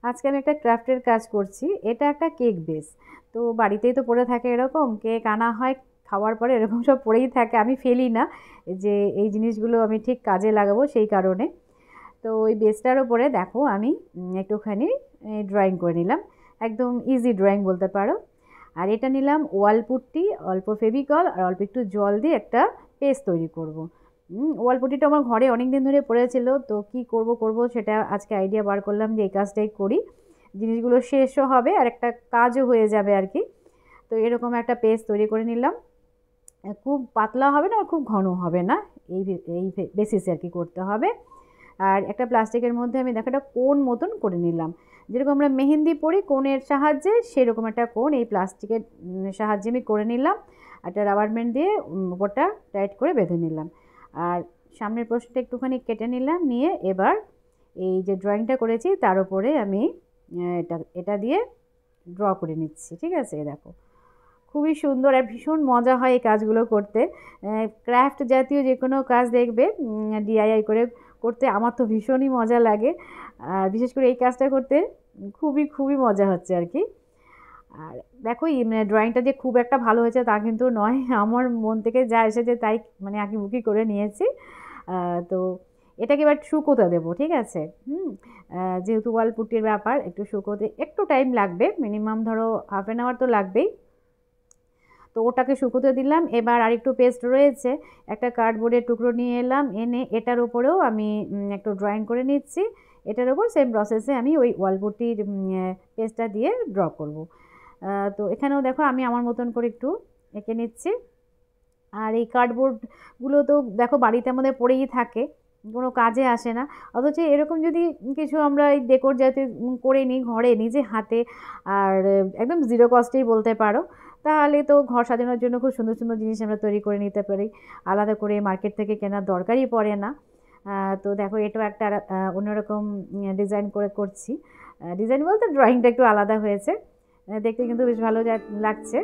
আজকে আমি একটা ক্রাফটের কাজ করছি। এটা একটা কেক বেস। তো বাড়িতেই তো পড়ে থাকে এরকম, কেক আনা হয়, খাওয়ার পরে এরকম সব পড়েই থাকে, আমি ফেলি না। যে এই জিনিসগুলো আমি ঠিক কাজে লাগাবো সেই কারণে। তো ওই বেসটার ওপরে দেখো আমি একটুখানি ড্রয়িং করে নিলাম, একদম ইজি ড্রয়িং বলতে পারো। আর এটা নিলাম ওয়াল পুট্টি, অল্প ফেভিকল আর অল্প একটু জল দিয়ে একটা পেস্ট তৈরি করব। ওয়াল পুট্টিটা আমার ঘরে অনেক দিন ধরে পড়েছিল, তো কি করব সেটা আজকে আইডিয়া বার করলাম যে এই কাজটাই করি, জিনিসগুলো শেষও হবে আর একটা কাজও হয়ে যাবে আর কি। তো এরকম একটা পেস্ট তৈরি করে নিলাম, খুব পাতলা হবে না আর খুব ঘন হবে না, এই এই বেসিসে আর কি করতে হবে। আর একটা প্লাস্টিকের মধ্যে আমি দেখো একটা কোণ মতন করে নিলাম, যেরকম আমরা মেহেন্দি পরি কোণের সাহায্যে, সেরকম একটা কোণ এই প্লাস্টিকের সাহায্যে আমি করে নিলাম। একটা রাবার ব্যান্ড দিয়ে উপরটা টাইট করে বেঁধে নিলাম। আর সামনের পোর্শনটা একটুখানি কেটে নিলাম, নিয়ে এবার এই যে ড্রয়িংটা করেছি তার উপরে আমি এটা দিয়ে ড্র করে নিচ্ছি। ঠিক আছে, দেখো খুবই সুন্দর আর ভীষণ মজা হয় এই কাজগুলো করতে। ক্রাফট জাতীয় যে কোনো কাজ দেখবে ডিআইআই করে করতে আমার তো ভীষণই মজা লাগে, আর বিশেষ করে এই কাজটা করতে খুবই মজা হচ্ছে আর কি। আর দেখো এই ড্রয়িংটা যে খুব একটা ভালো হয়েছে তা কিন্তু নয়, আমার মন থেকে যা এসেছে তাই মানে আঁকিবুকি করে নিয়েছি। তো এটাকে এবার শুকোতে দেবো, ঠিক আছে। যেহেতু ওয়াল পুট্টির ব্যাপার, একটু শুকোতে একটু টাইম লাগবে, মিনিমাম ধরো হাফ অ্যান আওয়ার তো লাগবেই। তো ওটাকে শুকোতে দিলাম। এবার আরেকটু পেস্ট রয়েছে, একটা কার্ডবোর্ডের টুকরো নিয়ে এলাম, এনে এটার উপরেও আমি একটু ড্রয়িং করে নিচ্ছি। এটার উপর সেম প্রসেসে আমি ওই ওয়াল পুট্টির পেস্টটা দিয়ে ড্র করব। তো এখানেও দেখো আমি আমার মতন করে একটু এঁকে নিচ্ছি। আর এই কার্ডবোর্ডগুলো তো দেখো বাড়িতে আমাদের পড়েই থাকে, কোনো কাজে আসে না, অথচ এরকম যদি কিছু আমরা এই ডেকোর জাতীয় করে নিই ঘরে নিজে হাতে, আর একদম জিরো কস্টেই বলতে পারো, তাহলে তো ঘর সাজানোর জন্য খুব সুন্দর সুন্দর জিনিস আমরা তৈরি করে নিতে পারি, আলাদা করে মার্কেট থেকে কেনার দরকারই পড়ে না। তো দেখো এটাও একটা অন্যরকম ডিজাইন করে করছি, ডিজাইন বলতে ড্রয়িংটা একটু আলাদা হয়েছে, দেখতে কিন্তু বেশ ভালো লাগছে।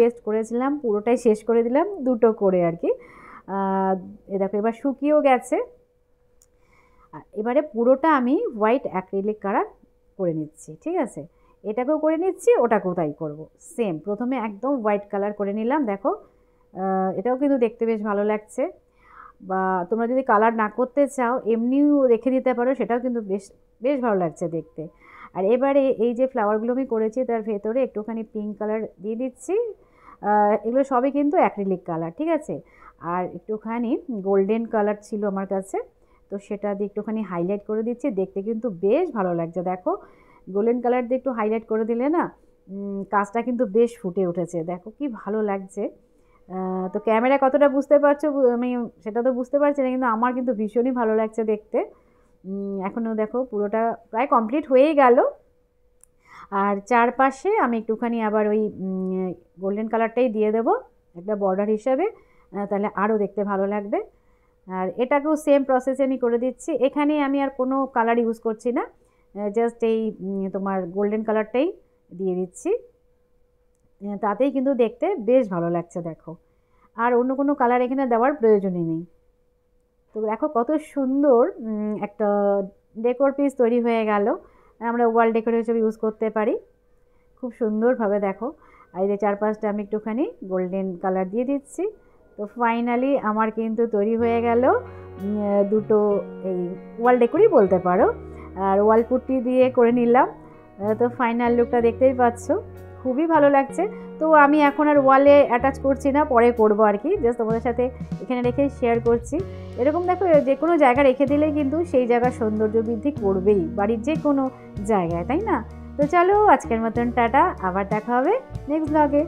পেস্ট করেছিলাম পুরোটাই শেষ করে দিলাম, দুটো করে আর কি। এ দেখো এবার শুকিয়েও গেছে। এবারে পুরোটা আমি হোয়াইট অ্যাক্রিলিক কালার করে নিচ্ছি, ঠিক আছে। এটাকেও করে নিচ্ছি, ওটাকেও তাই করব সেম। প্রথমে একদম হোয়াইট কালার করে নিলাম, দেখো এটাও কিন্তু দেখতে বেশ ভালো লাগছে। বা তোমরা যদি কালার না করতে চাও এমনিও রেখে দিতে পারো, সেটাও কিন্তু বেশ বেশ ভালো লাগছে দেখতে। আর এবারে এই যে ফ্লাওয়ারগুলো আমি করেছি তার ভেতরে একটুখানি পিঙ্ক কালার দিয়ে দিচ্ছি। এগুলো সবই কিন্তু অ্যাক্রিলিক কালার, ঠিক আছে। আর একটুখানি গোল্ডেন কালার ছিল আমার কাছে, তো সেটা দিয়ে একটুখানি হাইলাইট করে দিচ্ছি, দেখতে কিন্তু বেশ ভালো লাগছে। দেখো গোল্ডেন কালার দিয়ে একটু হাইলাইট করে দিলে না কাজটা কিন্তু বেশ ফুটে উঠেছে, দেখো কি ভালো লাগছে। তো ক্যামেরা কতটা বুঝতে পারছো আমি সেটা তো বুঝতে পারছি না, কিন্তু আমার কিন্তু ভীষণই ভালো লাগছে দেখতে। এখনও দেখো পুরোটা প্রায় কমপ্লিট হয়েই গেল। আর চারপাশে আমি একটুখানি আবার ওই গোল্ডেন কালারটাই দিয়ে দেবো একটা বর্ডার হিসাবে, তাহলে আরও দেখতে ভালো লাগবে। আর এটাকেও সেম প্রসেসে আমি করে দিচ্ছি, এখানে আমি আর কোনো কালার ইউজ করছি না, জাস্ট এই তোমার গোল্ডেন কালারটাই দিয়ে দিচ্ছি, তাতেই কিন্তু দেখতে বেশ ভালো লাগছে দেখো। আর অন্য কোনো কালার এখানে দেওয়ার প্রয়োজনই নেই। তো দেখো কত সুন্দর একটা ডেকোর পিস তৈরি হয়ে গেল, আমরা ওয়াল ডেকোর হিসেবে ইউজ করতে পারি খুব সুন্দরভাবে। দেখো আর এই যে চারপাশটা আমি একটুখানি গোল্ডেন কালার দিয়ে দিচ্ছি। তো ফাইনালি আমার কিন্তু তৈরি হয়ে গেল দুটো এই ওয়াল ডেকোরই বলতে পারো, আর ওয়াল পুট্টি দিয়ে করে নিলাম। তো ফাইনাল লুকটা দেখতেই পাচ্ছ, খুবই ভালো লাগছে। তো আমি এখন আর ওয়ালে অ্যাটাচ করছি না, পরে করবো আর কি, জাস্ট তোমাদের সাথে এখানে রেখে শেয়ার করছি। এরকম দেখো যে কোনো জায়গায় রেখে দিলে কিন্তু সেই জায়গার সৌন্দর্য বৃদ্ধি করবেই, বাড়ির যে কোনো জায়গায়, তাই না। তো চলো আজকের মতন টাটা, আবার দেখা হবে নেক্সট ব্লগে।